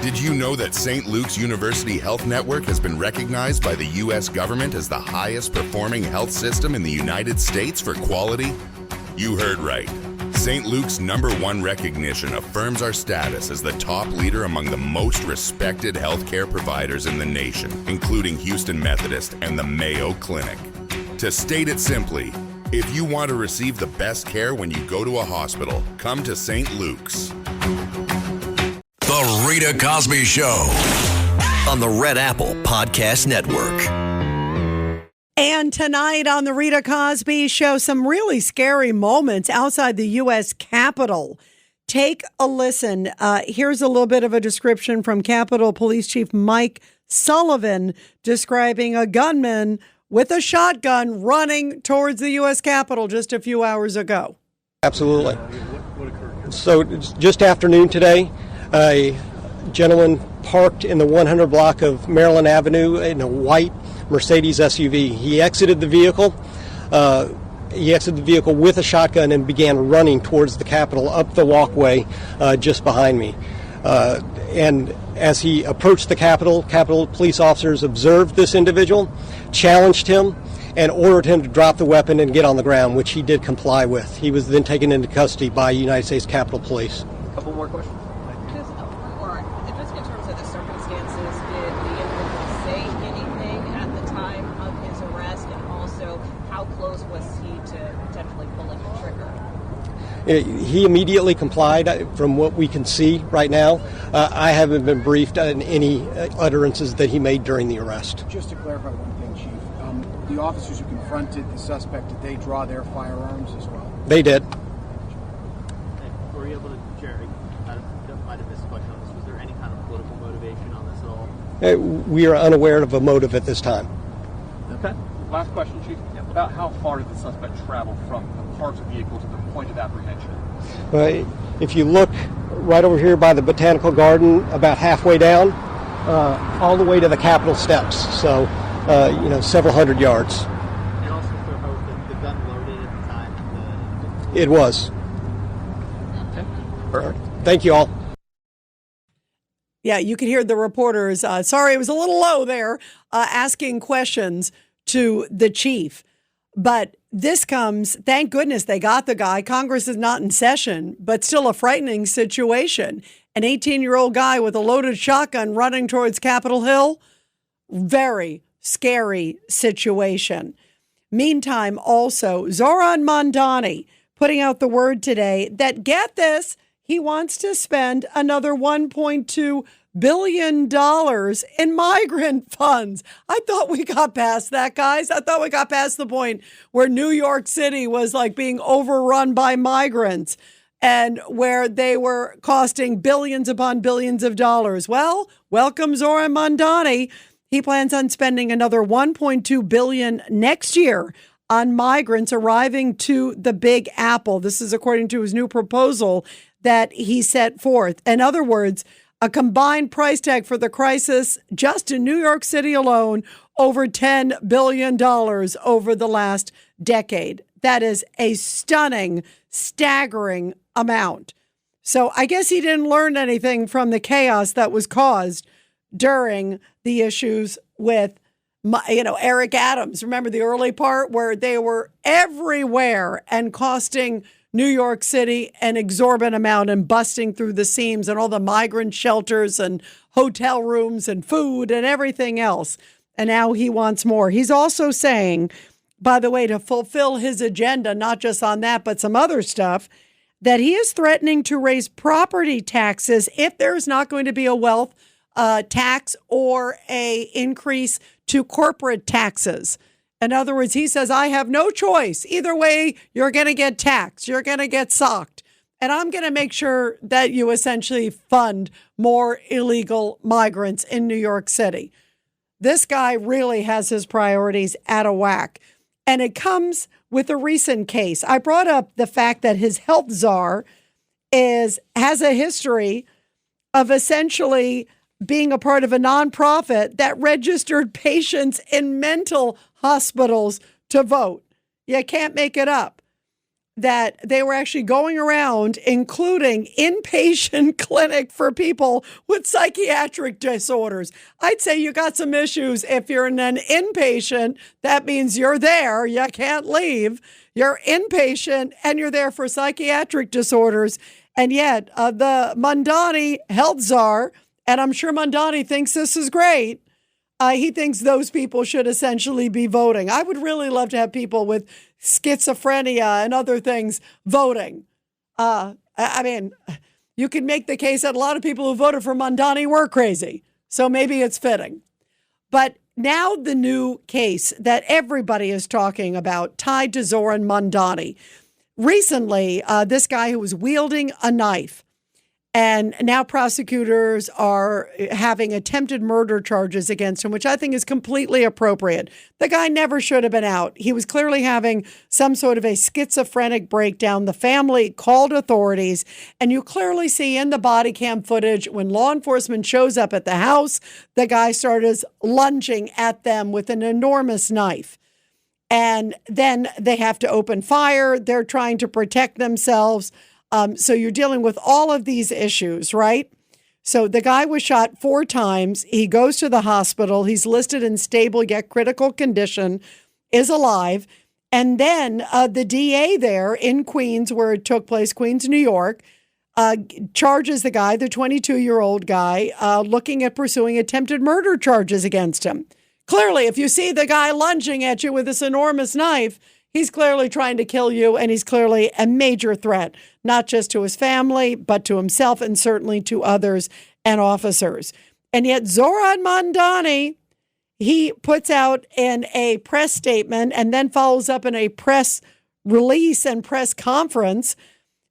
Did you know that St. Luke's University Health Network has been recognized by the U.S. government as the highest performing health system in the United States for quality? You heard right. St. Luke's #1 recognition affirms our status as the top leader among the most respected healthcare providers in the nation, including Houston Methodist and the Mayo Clinic. To state it simply, if you want to receive the best care when you go to a hospital, come to St. Luke's. The Rita Cosby Show on the Red Apple Podcast Network. And tonight on the Rita Cosby Show, some really scary moments outside the U.S. Capitol. Take a listen. Here's a little bit of a description from Capitol Police Chief Mike Sullivan describing a gunman with a shotgun running towards the U.S. Capitol just a few hours ago. Absolutely. So just afternoon today, a gentleman parked in the 100 block of Maryland Avenue in a white Mercedes SUV. He exited the vehicle. With a shotgun and began running towards the Capitol up the walkway just behind me. And as he approached the Capitol police officers observed this individual, challenged him, and ordered him to drop the weapon and get on the ground, which he did comply with. He was then taken into custody by United States Capitol Police. A couple more questions. Just in terms of the circumstances, did the individual say anything at the time of his arrest, and also how close was he to potentially pulling the trigger? He immediately complied from what we can see right now. I haven't been briefed on any utterances that he made during the arrest. Just to clarify one thing, Chief, the officers who confronted the suspect, did they draw their firearms as well? They did. Were you able to, Jerry, I might have missed a question on this, was there any kind of political motivation on this at all? We are unaware of a motive at this time. Okay. Last question, Chief. About how far did the suspect travel from the parked vehicle to the point of apprehension? If you look right over here by the Botanical Garden, about halfway down, all the way to the Capitol steps, so several hundred yards. And also, was the gun loaded at the time? It was. Okay. Perfect. Thank you all. Yeah, you could hear the reporters, sorry, it was a little low there, asking questions to the chief. But this comes, thank goodness they got the guy. Congress is not in session, but still a frightening situation. An 18-year-old guy with a loaded shotgun running towards Capitol Hill. Very scary situation. Meantime, also, Zohran Mamdani putting out the word today that, get this, he wants to spend another $1.2 billion in migrant funds. I thought we got past that, guys. I thought we got past the point where New York City was like being overrun by migrants and where they were costing billions upon billions of dollars. Well, welcome Zohran Mamdani. He plans on spending another $1.2 billion next year on migrants arriving to the Big Apple. This is according to his new proposal that he set forth. In other words, a combined price tag for the crisis just in New York City alone, over $10 billion over the last decade. That is a stunning, staggering amount. So I guess he didn't learn anything from the chaos that was caused during the issues with, Eric Adams. Remember the early part where they were everywhere and costing New York City an exorbitant amount and busting through the seams and all the migrant shelters and hotel rooms and food and everything else. And now he wants more. He's also saying, by the way, to fulfill his agenda, not just on that, but some other stuff, that he is threatening to raise property taxes if there's not going to be a wealth tax or a increase to corporate taxes. In other words, he says, I have no choice. Either way, you're going to get taxed. You're going to get socked. And I'm going to make sure that you essentially fund more illegal migrants in New York City. This guy really has his priorities out of whack. And it comes with a recent case. I brought up the fact that his health czar has a history of essentially being a part of a nonprofit that registered patients in mental hospitals to vote. You can't make it up. that they were actually going around including inpatient clinic for people with psychiatric disorders. I'd say you got some issues if you're in an inpatient. That means you're there. You can't leave. You're inpatient and you're there for psychiatric disorders. And yet the Mamdani health czar, and I'm sure Mamdani thinks this is great, he thinks those people should essentially be voting. I would really love to have people with schizophrenia and other things voting. I mean, you can make the case that a lot of people who voted for Mamdani were crazy. So maybe it's fitting. But now the new case that everybody is talking about tied to Zohran Mamdani. Recently, this guy who was wielding a knife, and now prosecutors are having attempted murder charges against him, which I think is completely appropriate. The guy never should have been out. He was clearly having some sort of a schizophrenic breakdown. The family called authorities, and you clearly see in the body cam footage when law enforcement shows up at the house, the guy started lunging at them with an enormous knife. And then they have to open fire. They're trying to protect themselves. So you're dealing with all of these issues, right? So the guy was shot 4 times. He goes to the hospital. He's listed in stable yet critical condition, is alive. And then the DA there in Queens, where it took place, Queens, New York, charges the guy, the 22-year-old guy, looking at pursuing attempted murder charges against him. Clearly, if you see the guy lunging at you with this enormous knife, he's clearly trying to kill you, and he's clearly a major threat, not just to his family, but to himself and certainly to others and officers. And yet Zohran Mamdani, he puts out in a press statement and then follows up in a press release and press conference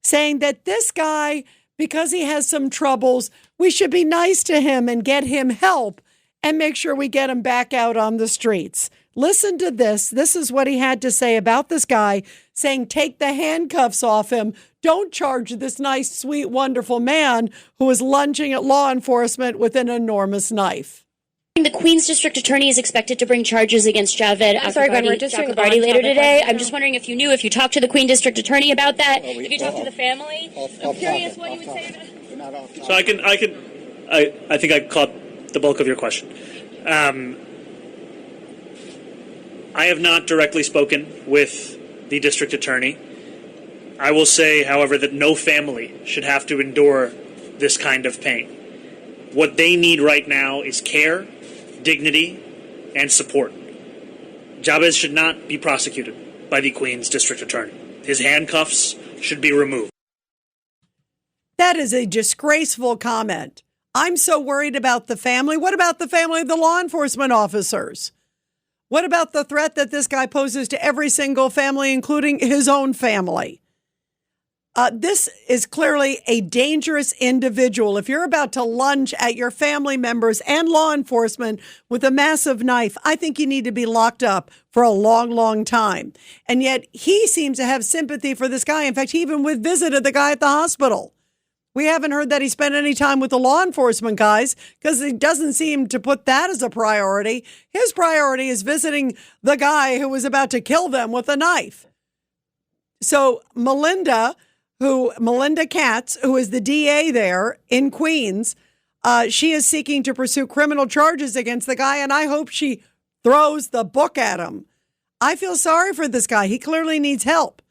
saying that this guy, because he has some troubles, we should be nice to him and get him help and make sure we get him back out on the streets. Listen to this. This is what he had to say about this guy, saying, take the handcuffs off him. Don't charge this nice, sweet, wonderful man who is lunging at law enforcement with an enormous knife. The Queens District Attorney is expected to bring charges against Javed Chakrabarti later today. I'm just wondering if you talked to the Queen District Attorney about that, if you talked to the family. I'm curious what you would say about it. So I think I caught the bulk of your question. I have not directly spoken with the district attorney. I will say, however, that no family should have to endure this kind of pain. What they need right now is care, dignity, and support. Javed should not be prosecuted by the Queens district attorney. His handcuffs should be removed. That is a disgraceful comment. I'm so worried about the family. What about the family of the law enforcement officers? What about the threat that this guy poses to every single family, including his own family? This is clearly a dangerous individual. If you're about to lunge at your family members and law enforcement with a massive knife, I think you need to be locked up for a long, long time. And yet he seems to have sympathy for this guy. In fact, he even visited the guy at the hospital. We haven't heard that he spent any time with the law enforcement guys because he doesn't seem to put that as a priority. His priority is visiting the guy who was about to kill them with a knife. So Melinda Katz, who is the DA there in Queens, she is seeking to pursue criminal charges against the guy, and I hope she throws the book at him. I feel sorry for this guy. He clearly needs help.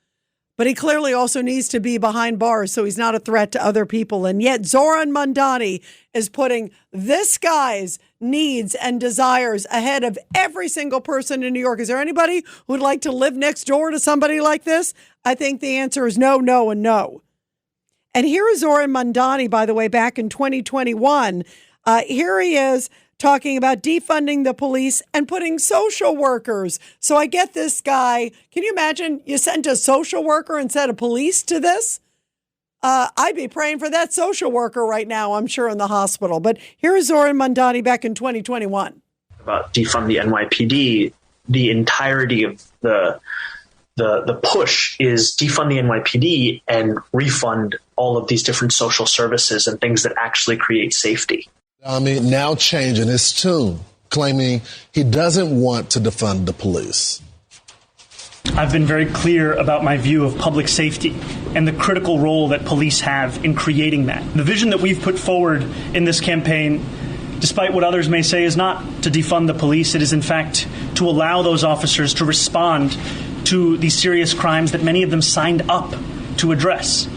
But he clearly also needs to be behind bars so he's not a threat to other people. And yet Zohran Mamdani is putting this guy's needs and desires ahead of every single person in New York. Is there anybody who would like to live next door to somebody like this? I think the answer is no, no, and no. And here is Zohran Mamdani, by the way, back in 2021. Here he is talking about defunding the police and putting social workers. So I get this guy. Can you imagine you sent a social worker instead of police to this? I'd be praying for that social worker right now, I'm sure, in the hospital. But here is Zohran Mamdani back in 2021. About defund the NYPD, the entirety of the push is defund the NYPD and refund all of these different social services and things that actually create safety. Now changing his tune, claiming he doesn't want to defund the police. I've been very clear about my view of public safety and the critical role that police have in creating that. The vision that we've put forward in this campaign, despite what others may say, is not to defund the police. It is, in fact, to allow those officers to respond to these serious crimes that many of them signed up to address.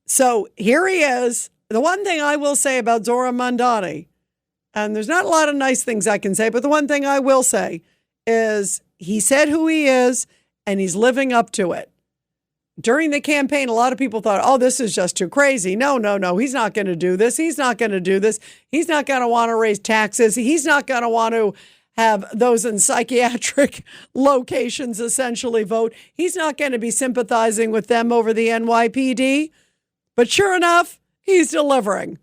So here he is. The one thing I will say about Zohran Mamdani, and there's not a lot of nice things I can say, but the one thing I will say is he said who he is, and he's living up to it. During the campaign, a lot of people thought, oh, this is just too crazy. No, he's not going to do this. He's not going to do this. He's not going to want to raise taxes. He's not going to want to have those in psychiatric locations essentially vote. He's not going to be sympathizing with them over the NYPD. But sure enough, he's delivering.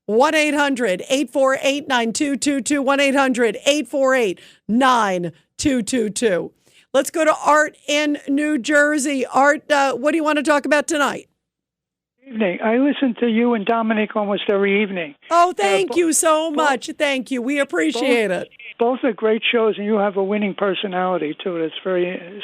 1-800-848-9222, 1-800-848-9222. Let's go to Art in New Jersey. Art, what do you want to talk about tonight? Evening. I listen to you and Dominic almost every evening. Oh, thank you so much. Thank you. We appreciate it. Both are great shows, and you have a winning personality, too. It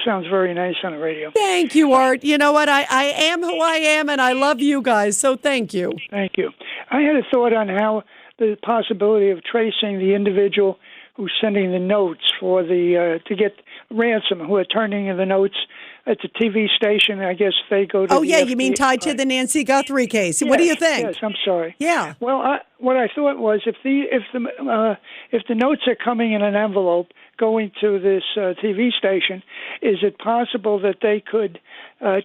sounds very nice on the radio. Thank you, Art. You know what? I am who I am, and I love you guys, so thank you. Thank you. I had a thought on how the possibility of tracing the individual who's sending the notes for the to get ransom, who are turning in the notes at the TV station. I guess they go to you mean tied to the Nancy Guthrie case. Yes, what do you think? Yes, I'm sorry. Yeah. Well, what I thought was if the notes are coming in an envelope going to this TV station, is it possible that they could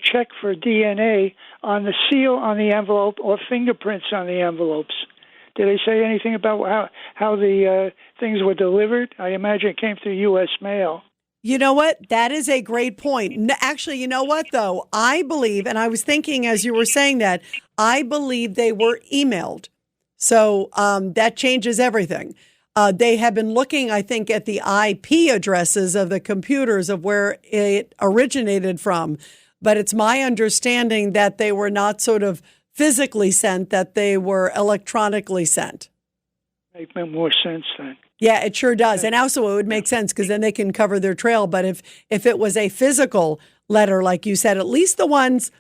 check for DNA on the seal on the envelope or fingerprints on the envelopes? Did they say anything about how the things were delivered? I imagine it came through U.S. mail. You know what? That is a great point. Actually, you know what, though? I believe, and I was thinking as you were saying that, I believe they were emailed. So that changes everything. They have been looking, I think, at the IP addresses of the computers of where it originated from. But it's my understanding that they were not sort of physically sent, that they were electronically sent. Makes more sense then. Yeah, it sure does. And also it would make sense because then they can cover their trail. But if it was a physical letter, like you said, at least the ones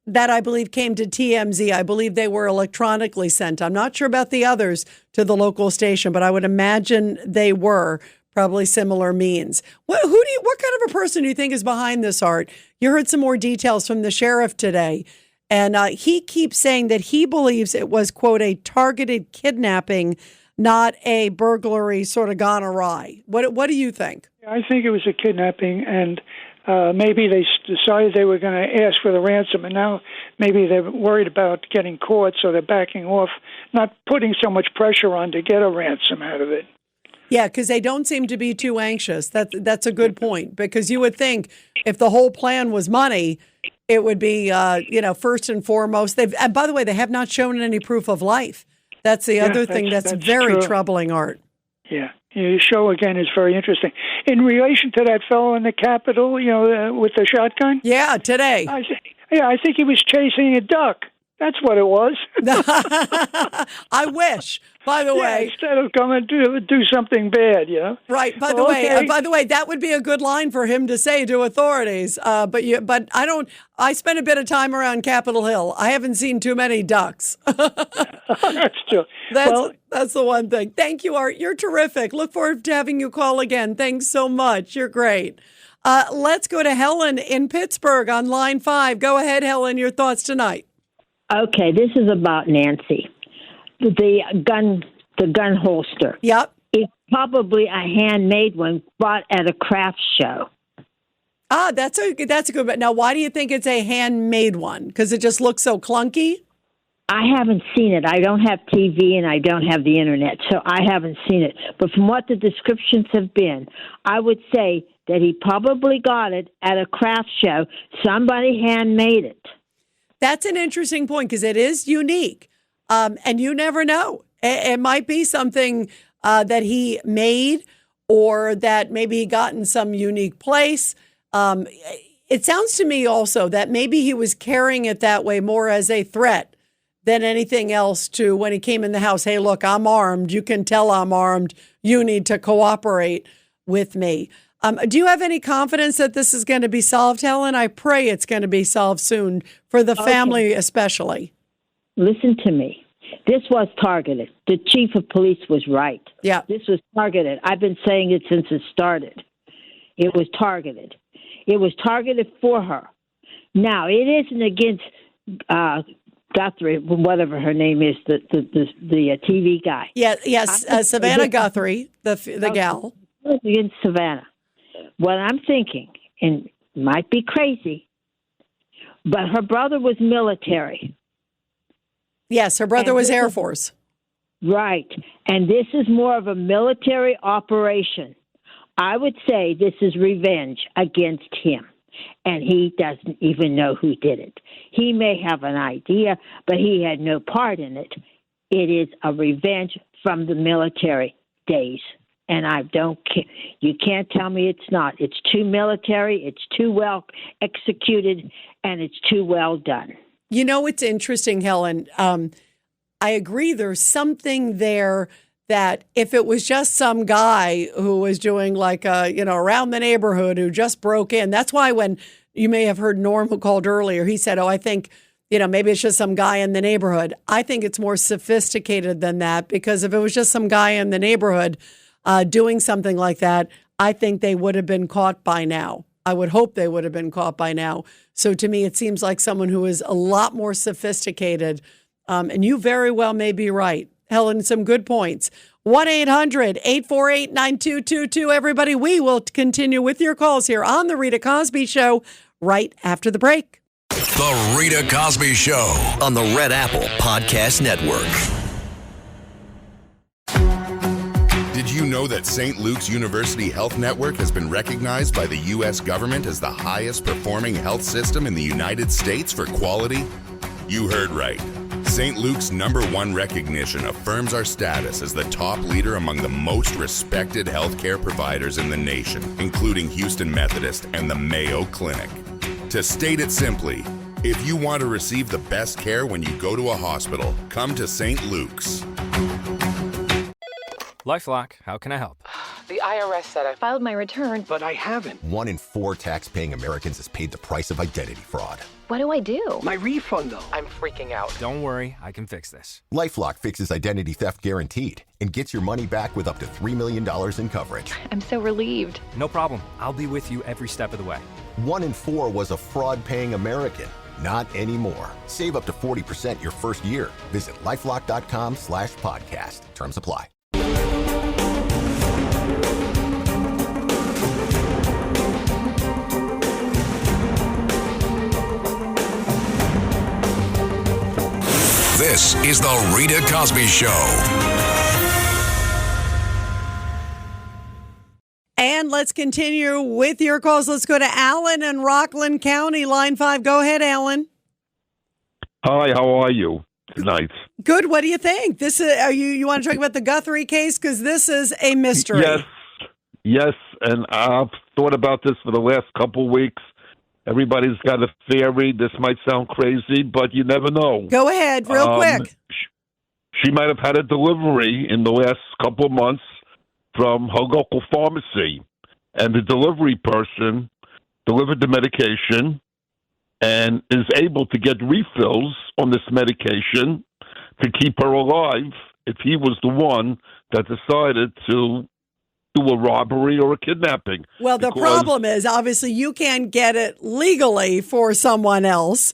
that I believe came to TMZ, I believe they were electronically sent. I'm not sure about the others to the local station, but I would imagine they were probably similar means. What kind of a person do you think is behind this, Art? You heard some more details from the sheriff today. And he keeps saying that he believes it was, quote, a targeted kidnapping, not a burglary sort of gone awry. What do you think? I think it was a kidnapping, and maybe they decided they were going to ask for the ransom, and now maybe they're worried about getting caught, so they're backing off, not putting so much pressure on to get a ransom out of it. Yeah, because they don't seem to be too anxious. That's a good point, because you would think if the whole plan was money, it would be, first and foremost. And by the way, they have not shown any proof of life. That's the other thing that's very true. Troubling, Art. Yeah. Your show, again, is very interesting. In relation to that fellow in the Capitol, with the shotgun? Yeah, today. I think he was chasing a duck. That's what it was. I wish, by the way. Instead of coming to do something bad, Right. By the way, that would be a good line for him to say to authorities. But I don't. I spent a bit of time around Capitol Hill. I haven't seen too many ducks. That's true. That's the one thing. Thank you, Art. You're terrific. Look forward to having you call again. Thanks so much. You're great. Let's go to Helen in Pittsburgh on line 5. Go ahead, Helen. Your thoughts tonight. Okay, this is about Nancy. The gun holster. Yep. It's probably a handmade one bought at a craft show. That's a good. But now, why do you think it's a handmade one? Because it just looks so clunky. I haven't seen it. I don't have TV and I don't have the internet, so I haven't seen it. But from what the descriptions have been, I would say that he probably got it at a craft show. Somebody handmade it. That's an interesting point because it is unique, and you never know. It might be something that he made or that maybe he got in some unique place. It sounds to me also that maybe he was carrying it that way more as a threat than anything else to when he came in the house. Hey, look, I'm armed. You can tell I'm armed. You need to cooperate with me. Do you have any confidence that this is going to be solved, Helen? I pray it's going to be solved soon for the family especially. Listen to me. This was targeted. The chief of police was right. Yeah. This was targeted. I've been saying it since it started. It was targeted. It was targeted for her. Now, it isn't against Guthrie, whatever her name is, the TV guy. Yes, Savannah Guthrie, the gal. It's against Savannah. What I'm thinking, and might be crazy, but her brother was military. Yes, her brother was Air Force. Right. And this is more of a military operation. I would say this is revenge against him. And he doesn't even know who did it. He may have an idea, but he had no part in it. It is a revenge from the military days. And I don't care. You can't tell me it's not. It's too military, it's too well executed, and it's too well done. You know, it's interesting, Helen. I agree. There's something there that if it was just some guy who was doing like, around the neighborhood who just broke in, that's why when you may have heard Norm who called earlier, he said, I think, maybe it's just some guy in the neighborhood. I think it's more sophisticated than that, because if it was just some guy in the neighborhood doing something like that, I think they would have been caught by now. I would hope they would have been caught by now. So to me, it seems like someone who is a lot more sophisticated. And you very well may be right. Helen, some good points. 1-800-848-9222. Everybody, we will continue with your calls here on The Rita Cosby Show right after the break. The Rita Cosby Show on the Red Apple Podcast Network. Did you know that St. Luke's University Health Network has been recognized by the U.S. government as the highest performing health system in the United States for quality? You heard right. St. Luke's #1 recognition affirms our status as the top leader among the most respected healthcare providers in the nation, including Houston Methodist and the Mayo Clinic. To state it simply, if you want to receive the best care when you go to a hospital, come to St. Luke's. LifeLock, how can I help? The IRS said I filed my return, but I haven't. 1 in 4 tax-paying Americans has paid the price of identity fraud. What do I do? My refund, though. I'm freaking out. Don't worry, I can fix this. LifeLock fixes identity theft guaranteed and gets your money back with up to $3 million in coverage. I'm so relieved. No problem. I'll be with you every step of the way. 1 in 4 was a fraud-paying American. Not anymore. Save up to 40% your first year. Visit LifeLock.com/podcast. Terms apply. This is the Rita Cosby Show. And let's continue with your calls. Let's go to Alan in Rockland County, line 5. Go ahead, Alan. Hi, how are you tonight? Good. What do you think? This is. You want to talk about the Guthrie case, because this is a mystery. Yes, and I've thought about this for the last couple of weeks. Everybody's got a theory. This might sound crazy, but you never know. Go ahead, real quick. She might have had a delivery in the last couple of months from her local pharmacy, and the delivery person delivered the medication and is able to get refills on this medication to keep her alive if he was the one that decided to do a robbery or a kidnapping. Well, the problem is, obviously, you can't get it legally for someone else,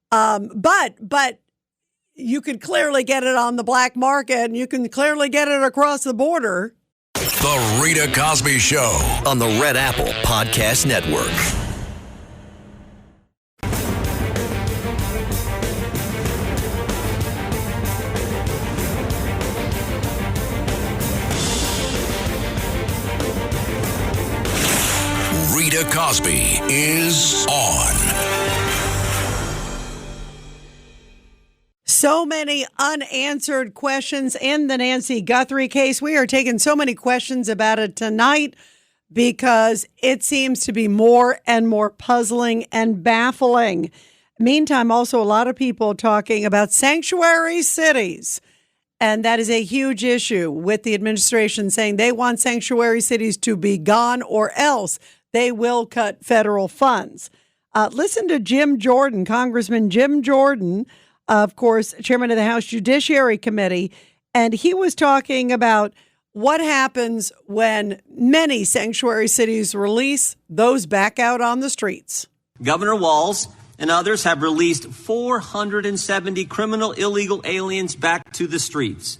but you could clearly get it on the black market, and you can clearly get it across the border. The Rita Cosby Show on the Red Apple Podcast Network. Rita Cosby is on. So many unanswered questions in the Nancy Guthrie case. We are taking so many questions about it tonight because it seems to be more and more puzzling and baffling. Meantime, also a lot of people talking about sanctuary cities And that is a huge issue with the administration saying they want sanctuary cities to be gone or else they will cut federal funds. Listen to Jim Jordan, Congressman Jim Jordan, of course, chairman of the House Judiciary Committee. And he was talking about what happens when many sanctuary cities release those back out on the streets. Governor Walz and others have released 470 criminal illegal aliens back to the streets.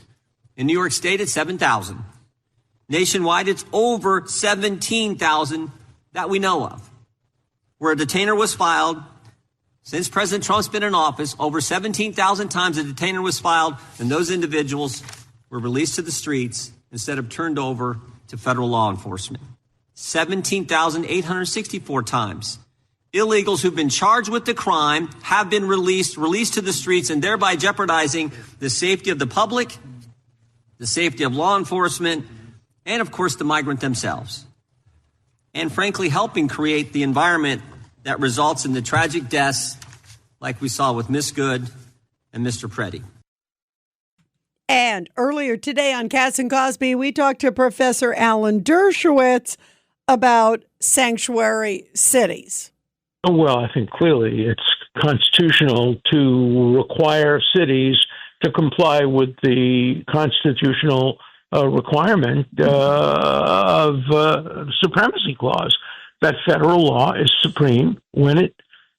In New York State, it's 7,000. Nationwide, it's over 17,000 that we know of. Where a detainer was filed, since President Trump's been in office, over 17,000 times a detainer was filed, and those individuals were released to the streets instead of turned over to federal law enforcement. 17,864 times. Illegals who've been charged with the crime have been released to the streets, and thereby jeopardizing the safety of the public, the safety of law enforcement, and of course the migrant themselves. And frankly, helping create the environment that results in the tragic deaths like we saw with Miss Good and Mr. Preddy. And earlier today on Katz and Cosby, we talked to Professor Alan Dershowitz about sanctuary cities. Well, I think clearly it's constitutional to require cities to comply with the constitutional requirement of supremacy clause, that federal law is supreme when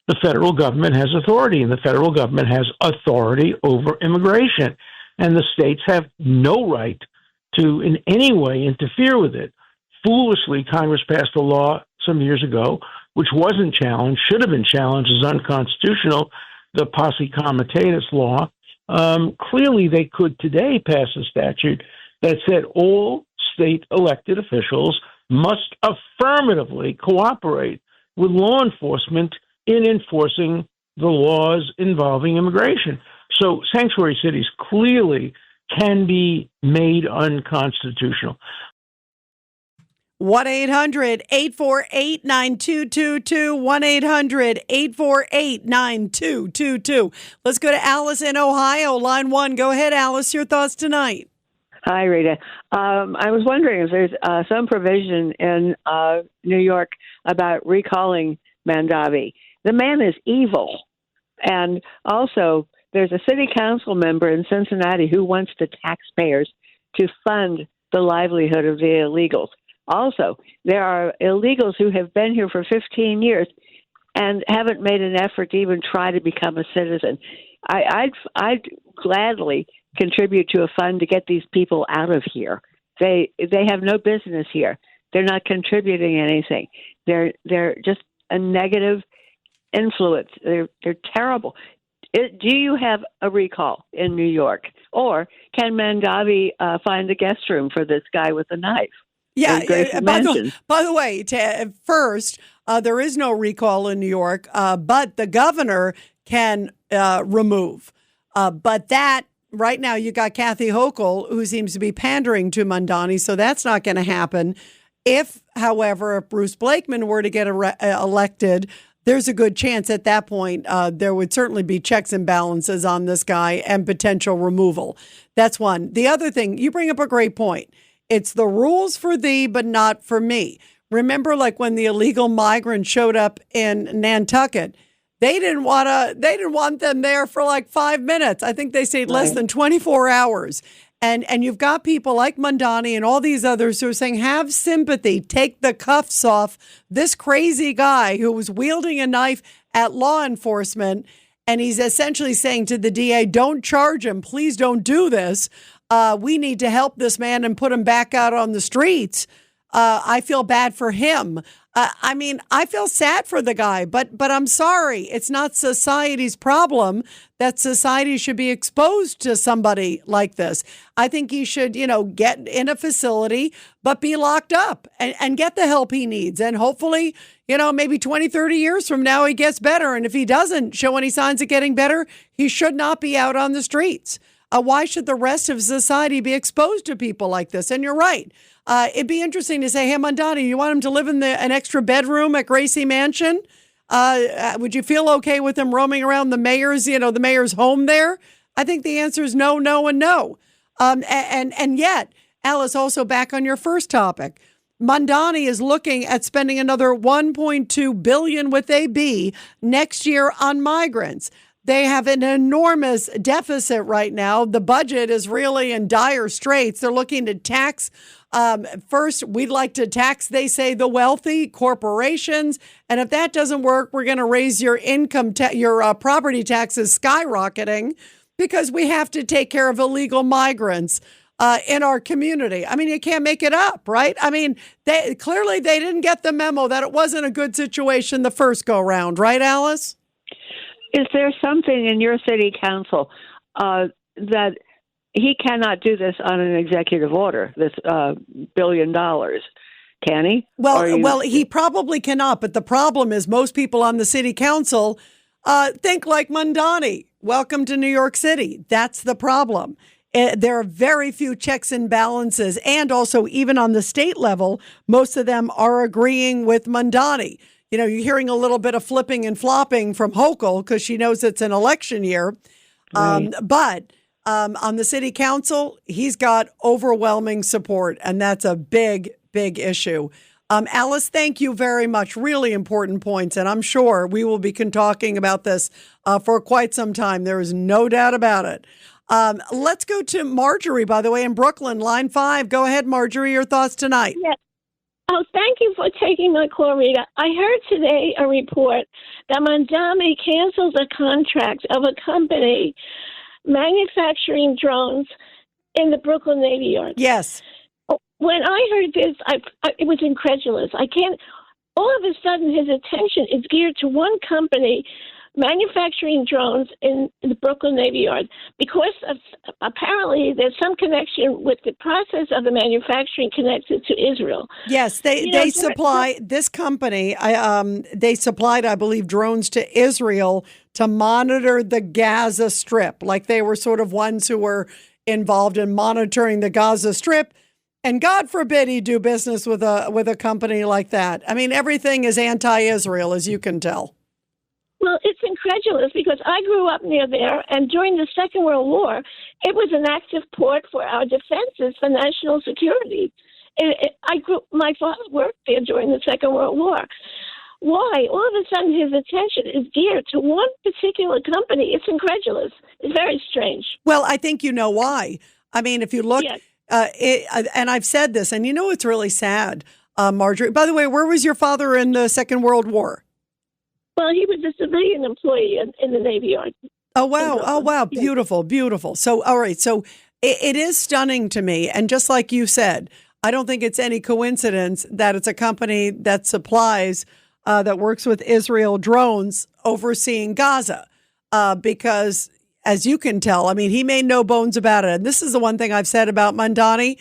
the federal government has authority, and the federal government has authority over immigration, and the states have no right to in any way interfere with it. Foolishly, Congress passed a law some years ago which wasn't challenged, should have been challenged as unconstitutional, the Posse Comitatus law. Clearly, they could today pass a statute that said all state elected officials must affirmatively cooperate with law enforcement in enforcing the laws involving immigration. So sanctuary cities clearly can be made unconstitutional. 1-800-848-9222, 1-800-848-9222. Let's go to Alice in Ohio, line 1. Go ahead, Alice, your thoughts tonight. Hi, Rita. I was wondering if there's some provision in New York about recalling Mamdani. The man is evil. And also, there's a city council member in Cincinnati who wants the taxpayers to fund the livelihood of the illegals. Also, there are illegals who have been here for 15 years and haven't made an effort to even try to become a citizen. I'd gladly contribute to a fund to get these people out of here. They have no business here. They're not contributing anything. They're just a negative influence. They're terrible. Do you have a recall in New York, or can Mamdani find a guest room for this guy with a knife? Yeah. By the way, first, there is no recall in New York, but the governor can remove. But that right now, you got Kathy Hochul, who seems to be pandering to Mamdani, so that's not going to happen. If, however, if Bruce Blakeman were to get elected, there's a good chance at that point there would certainly be checks and balances on this guy and potential removal. That's one. The other thing, you bring up a great point. It's the rules for thee, but not for me. Remember, like when the illegal migrants showed up in Nantucket, they didn't want them there for like 5 minutes. I think they stayed less than 24 hours. And you've got people like Mamdani and all these others who are saying, have sympathy, take the cuffs off this crazy guy who was wielding a knife at law enforcement. And he's essentially saying to the DA, don't charge him. Please don't do this. We need to help this man and put him back out on the streets. I feel bad for him. I mean, I feel sad for the guy, but I'm sorry. It's not society's problem that society should be exposed to somebody like this. I think he should, get in a facility, but be locked up and get the help he needs. And hopefully, maybe 20, 30 years from now, he gets better. And if he doesn't show any signs of getting better, he should not be out on the streets. Why should the rest of society be exposed to people like this? And you're right. It'd be interesting to say, hey, Mamdani, you want him to live in an extra bedroom at Gracie Mansion? Would you feel okay with him roaming around the mayor's home there? I think the answer is no, no, and no. And yet, Alice, also back on your first topic, Mamdani is looking at spending another $1.2 billion with a B next year on migrants. They have an enormous deficit right now. The budget is really in dire straits. They're looking to tax. First, we'd like to tax, they say, the wealthy corporations. And if that doesn't work, we're going to raise your your property taxes skyrocketing because we have to take care of illegal migrants in our community. I mean, you can't make it up, right? I mean, they didn't get the memo that it wasn't a good situation the first go round, right, Alice? Is there something in your city council that he cannot do this on an executive order, this $1 billion? Can he? Well, he probably cannot. But the problem is most people on the city council think like Mamdani. Welcome to New York City. That's the problem. There are very few checks and balances. And also, even on the state level, most of them are agreeing with Mamdani. You know, you're hearing a little bit of flipping and flopping from Hochul because she knows it's an election year. Right. But on the city council, he's got overwhelming support, and that's a big, big issue. Alice, thank you very much. Really important points, and I'm sure we will be talking about this for quite some time. There is no doubt about it. Let's go to Marjorie, by the way, in Brooklyn, line 5. Go ahead, Marjorie, your thoughts tonight. Yes. Oh, thank you for taking my call, Rita. I heard today a report that Mamdani canceled a contract of a company manufacturing drones in the Brooklyn Navy Yard. Yes. When I heard this, it was incredulous. All of a sudden, his attention is geared to one company manufacturing drones in the Brooklyn Navy Yard because apparently there's some connection with the process of the manufacturing connected to Israel. Yes, they supply this company. They supplied, I believe, drones to Israel to monitor the Gaza Strip. Like they were sort of ones who were involved in monitoring the Gaza Strip. And God forbid he do business with a company like that. I mean, everything is anti-Israel, as you can tell. Well, it's incredulous because I grew up near there, and during the Second World War, it was an active port for our defenses for national security. My father worked there during the Second World War. Why? All of a sudden, his attention is geared to one particular company. It's incredulous. It's very strange. Well, I think you know why. I mean, if you look, and I've said this, and you know it's really sad, Marjorie. By the way, where was your father in the Second World War? Well, he was a civilian employee in the Navy Yard. Oh, wow. Oh, wow. Beautiful, beautiful. So, all right. So it is stunning to me. And just like you said, I don't think it's any coincidence that it's a company that supplies, that works with Israel drones overseeing Gaza. Because as you can tell, I mean, he made no bones about it. And this is the one thing I've said about Mamdani.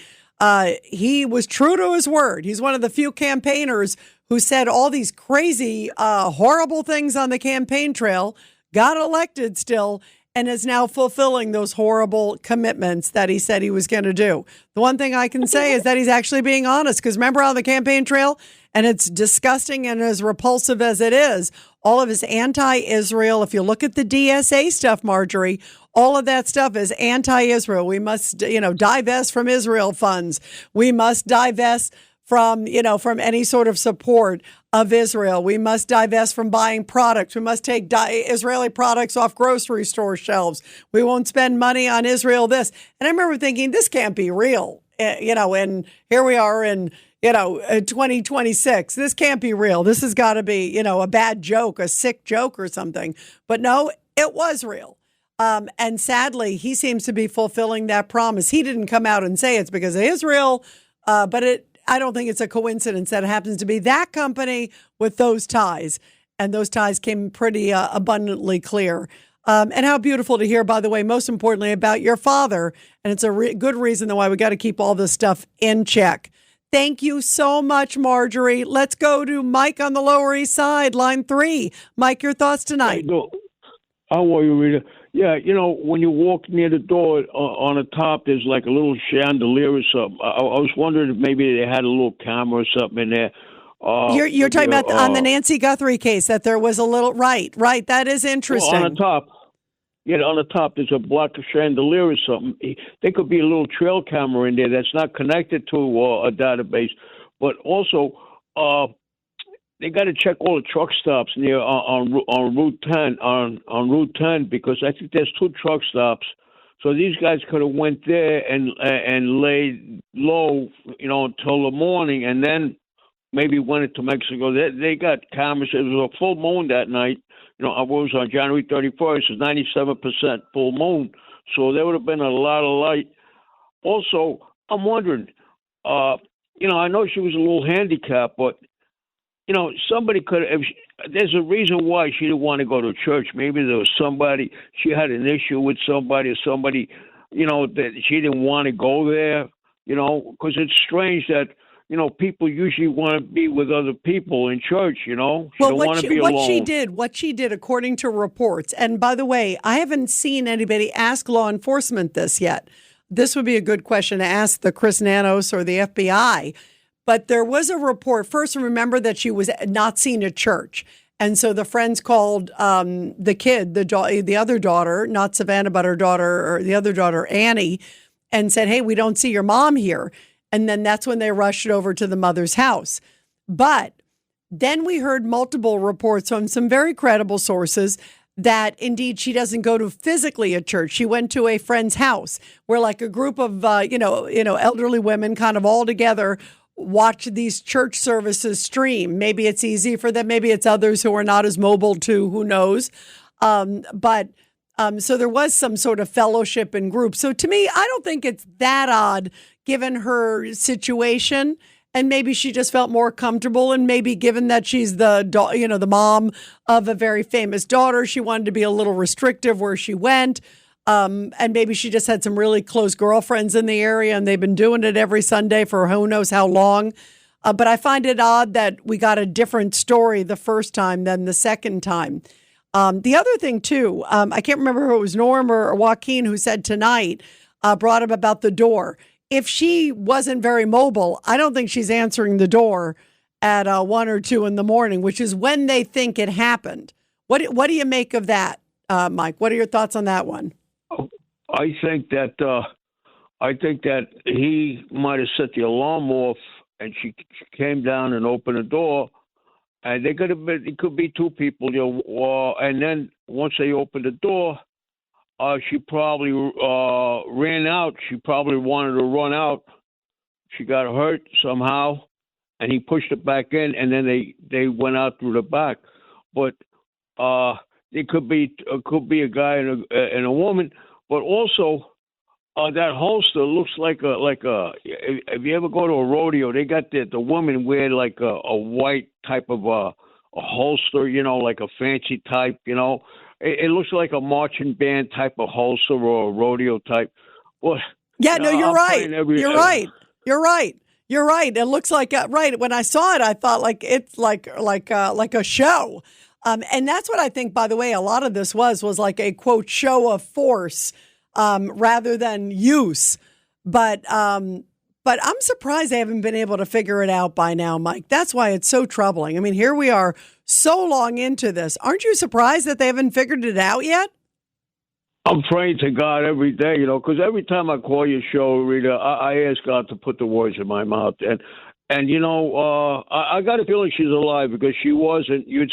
He was true to his word. He's one of the few campaigners who said all these crazy, horrible things on the campaign trail, got elected still, and is now fulfilling those horrible commitments that he said he was going to do. The one thing I can say is that he's actually being honest, because remember on the campaign trail, and it's disgusting and as repulsive as it is, all of his anti-Israel, if you look at the DSA stuff, Marjorie, all of that stuff is anti-Israel. We must, divest from Israel funds. We must divest from any sort of support of Israel. We must divest from buying products. We must take Israeli products off grocery store shelves. We won't spend money on Israel this. And I remember thinking, this can't be real, and here we are in 2026. This can't be real. This has got to be, a bad joke, a sick joke or something. But no, it was real. And sadly, he seems to be fulfilling that promise. He didn't come out and say it's because of Israel, but I don't think it's a coincidence that it happens to be that company with those ties. And those ties came pretty abundantly clear. And how beautiful to hear, by the way, most importantly, about your father. And it's a good reason why we got to keep all this stuff in check. Thank you so much, Marjorie. Let's go to Mike on the Lower East Side, line 3. Mike, your thoughts tonight? How are you, Rita? Yeah, when you walk near the door on the top, there's like a little chandelier or something. I was wondering if maybe they had a little camera or something in there. You're talking about on the Nancy Guthrie case that there was a little, right. That is interesting. Well, on the top. Yeah, on the top there's a black chandelier or something. There could be a little trail camera in there that's not connected to a database, but also they got to check all the truck stops near on Route 10 on Route 10 because I think there's 2 truck stops. So these guys could have went there and laid low, until the morning, and then maybe went into Mexico. They got cameras. It was a full moon that night. I was on January 31st. It's 97% full moon, so there would have been a lot of light. Also, I'm wondering, I know she was a little handicapped, but somebody could have. There's a reason why she didn't want to go to church. Maybe there was somebody, she had an issue with somebody, that she didn't want to go there, because it's strange that, people usually want to be with other people in church, She don't want to be alone. What she did, according to reports, and by the way, I haven't seen anybody ask law enforcement this yet. This would be a good question to ask the Chris Nanos or the FBI. But there was a report. First, remember that she was not seen at church. And so the friends called the kid, the other daughter, not Savannah, but her daughter, or the other daughter, Annie, and said, hey, we don't see your mom here. And then that's when they rushed it over to the mother's house. But then we heard multiple reports from some very credible sources that indeed she doesn't go to physically a church. She went to a friend's house where like a group of, elderly women kind of all together watch these church services stream. Maybe it's easy for them. Maybe it's others who are not as mobile too. Who knows? So there was some sort of fellowship in groups. So to me, I don't think it's that odd given her situation. And maybe she just felt more comfortable. And maybe given that she's the mom of a very famous daughter, she wanted to be a little restrictive where she went. And maybe she just had some really close girlfriends in the area and they've been doing it every Sunday for who knows how long. But I find it odd that we got a different story the first time than the second time. The other thing, too, I can't remember if it was Norm or Joaquin who said tonight, brought up about the door. If she wasn't very mobile, I don't think she's answering the door at 1 or 2 in the morning, which is when they think it happened. What do you make of that, Mike? What are your thoughts on that one? I think that he might have set the alarm off, and she came down and opened the door, and it could be 2 people, and then once they opened the door, she probably ran out. She probably wanted to run out. She got hurt somehow, and he pushed it back in, and then they went out through the back. But it could be a guy and a woman. But also, that holster looks like a. If you ever go to a rodeo, they got the women wear like a white type of a holster, like a fancy type, It looks like a marching band type of holster or a rodeo type. Well, yeah, no, you're right. You're right. It looks like right. When I saw it, I thought like it's like a show. And that's what I think, by the way, a lot of this was like a, quote, show of force rather than use. But I'm surprised they haven't been able to figure it out by now, Mike. That's why it's so troubling. I mean, here we are so long into this. Aren't you surprised that they haven't figured it out yet? I'm praying to God every day, because every time I call your show, Rita, I ask God to put the words in my mouth. And I got a feeling she's alive because she wasn't. You'd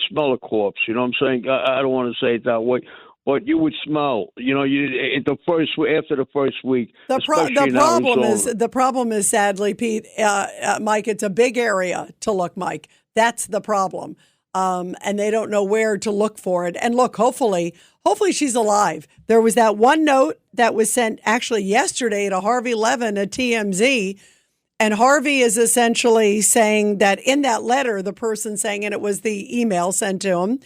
smell a corpse. You know what I'm saying? I don't want to say it that way, but you would smell. After the first week. The problem is sadly, Pete, Mike. It's a big area to look, Mike. That's the problem. And they don't know where to look for it. And look, hopefully she's alive. There was that one note that was sent actually yesterday to Harvey Levin at TMZ. And Harvey is essentially saying that in that letter, the person saying, and it was the email sent to him,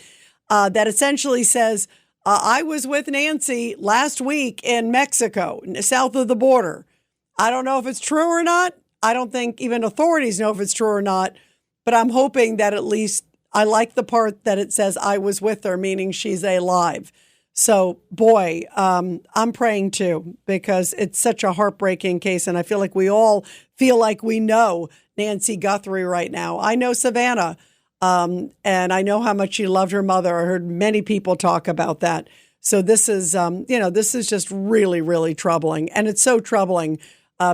that essentially says, I was with Nancy last week in Mexico, south of the border. I don't know if it's true or not. I don't think even authorities know if it's true or not. But I'm hoping that at least I like the part that it says I was with her, meaning she's alive. So, boy, I'm praying too, because it's such a heartbreaking case. And I feel like we all feel like we know Nancy Guthrie right now. I know Savannah And I know how much she loved her mother. I heard many people talk about that. So this is, this is just really, really troubling. And it's so troubling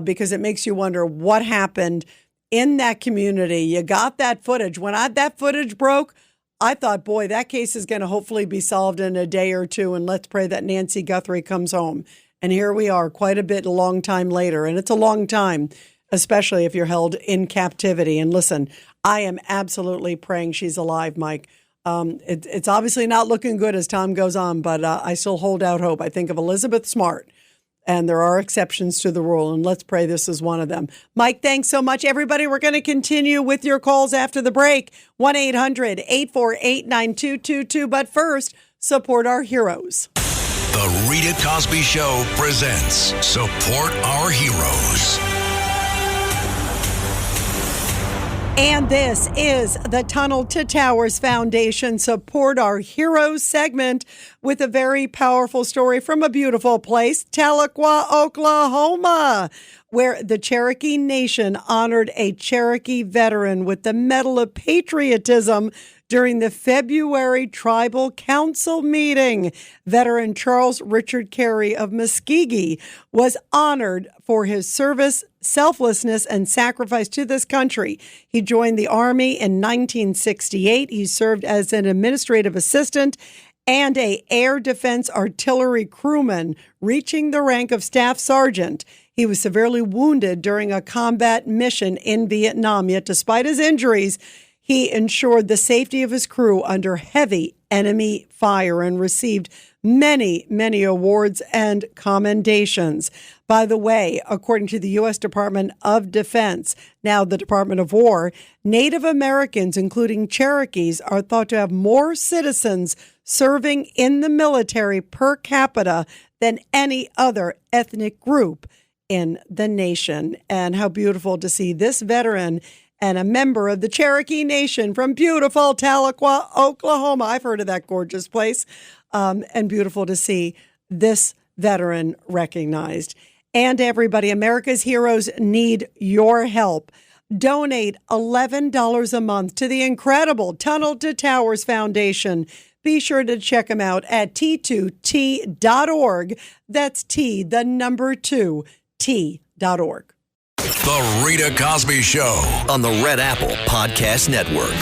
because it makes you wonder what happened in that community. You got that footage. When that footage broke, I thought, boy, that case is going to hopefully be solved in a day or two. And let's pray that Nancy Guthrie comes home. And here we are quite a long time later. And it's a long time, especially if you're held in captivity. And listen, I am absolutely praying she's alive, Mike. It's obviously not looking good as time goes on, but I still hold out hope. I think of Elizabeth Smart, and there are exceptions to the rule, and let's pray this is one of them. Mike, thanks so much. Everybody, we're going to continue with your calls after the break, 1-800-848-9222. But first, support our heroes. The Rita Cosby Show presents Support Our Heroes. And this is the Tunnel to Towers Foundation Support Our Heroes segment with a very powerful story from a beautiful place, Tahlequah, Oklahoma, where the Cherokee Nation honored a Cherokee veteran with the Medal of Patriotism during the February Tribal Council meeting. Veteran Charles Richard Carey of Muskogee was honored for his service, selflessness, and sacrifice to this country. He joined the Army in 1968. He served as an administrative assistant and a air defense artillery crewman, reaching the rank of staff sergeant. He was severely wounded during a combat mission in Vietnam, yet despite his injuries, he ensured the safety of his crew under heavy enemy fire and received many, many awards and commendations. By the way, according to the U.S. Department of Defense, now the Department of War, Native Americans, including Cherokees, are thought to have more citizens serving in the military per capita than any other ethnic group in the nation. And how beautiful to see this veteran and a member of the Cherokee Nation from beautiful Tahlequah, Oklahoma. I've heard of that gorgeous place. And beautiful to see this veteran recognized. And everybody, America's heroes need your help. Donate $11 a month to the incredible Tunnel to Towers Foundation. Be sure to check them out at T2T.org. That's T, the number 2, T.org. The Rita Cosby Show on the Red Apple Podcast Network.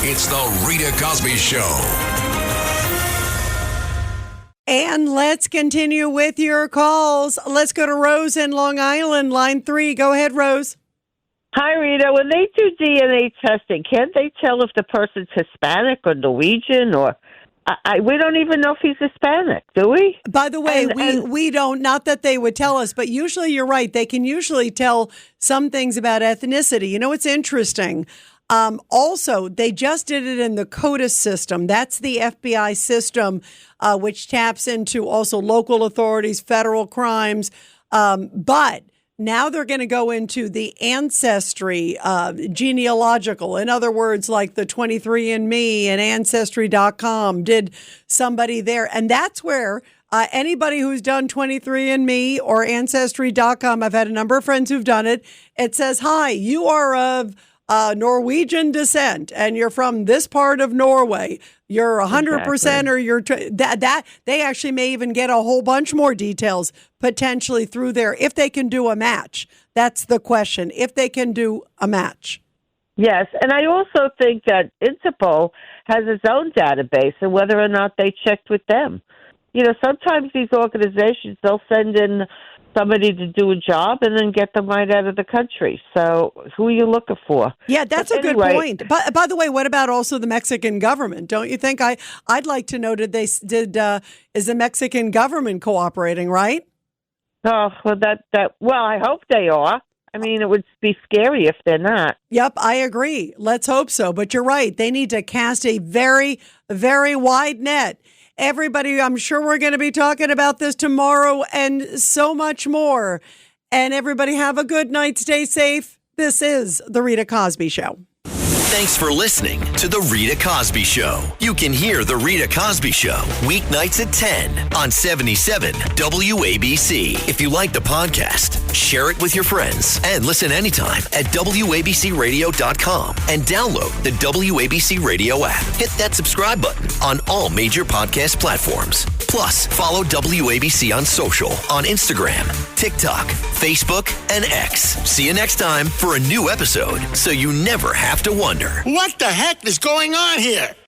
It's the Rita Cosby Show. And let's continue with your calls. Let's go to Rose in Long Island, line 3. Go ahead, Rose. Hi, Rita. When they do DNA testing, can't they tell if the person's Hispanic or Norwegian or... we don't even know if he's Hispanic, do we? By the way, we don't, not that they would tell us, but usually you're right. They can usually tell some things about ethnicity. You know, it's interesting. Also, they just did it in the CODIS system. That's the FBI system, which taps into also local authorities, federal crimes. But now they're going to go into the ancestry, genealogical. In other words, like the 23andMe and Ancestry.com did somebody there. And that's where anybody who's done 23andMe or Ancestry.com, I've had a number of friends who've done it. It says, hi, you are of Norwegian descent and you're from this part of Norway. You're 100% or you're that they actually may even get a whole bunch more details potentially through there if they can do a match. That's the question. If they can do a match. Yes. And I also think that Interpol has its own database and whether or not they checked with them. You know, sometimes these organizations, they'll send in somebody to do a job and then get them right out of the country. So who are you looking for? Yeah, that's a good point. But by the way, what about also the Mexican government? Don't you think? I'd like to know, is the Mexican government cooperating, right? Oh, well, I hope they are. I mean, it would be scary if they're not. Yep, I agree. Let's hope so. But you're right. They need to cast a very, very wide net. Everybody, I'm sure we're going to be talking about this tomorrow and so much more. And everybody have a good night. Stay safe. This is The Rita Cosby Show. Thanks for listening to The Rita Cosby Show. You can hear The Rita Cosby Show weeknights at 10 on 77 WABC. If you like the podcast, share it with your friends and listen anytime at WABCRadio.com and download the WABC Radio app. Hit that subscribe button on all major podcast platforms. Plus, follow WABC on social on Instagram, TikTok, Facebook, and X. See you next time for a new episode so you never have to wonder. What the heck is going on here?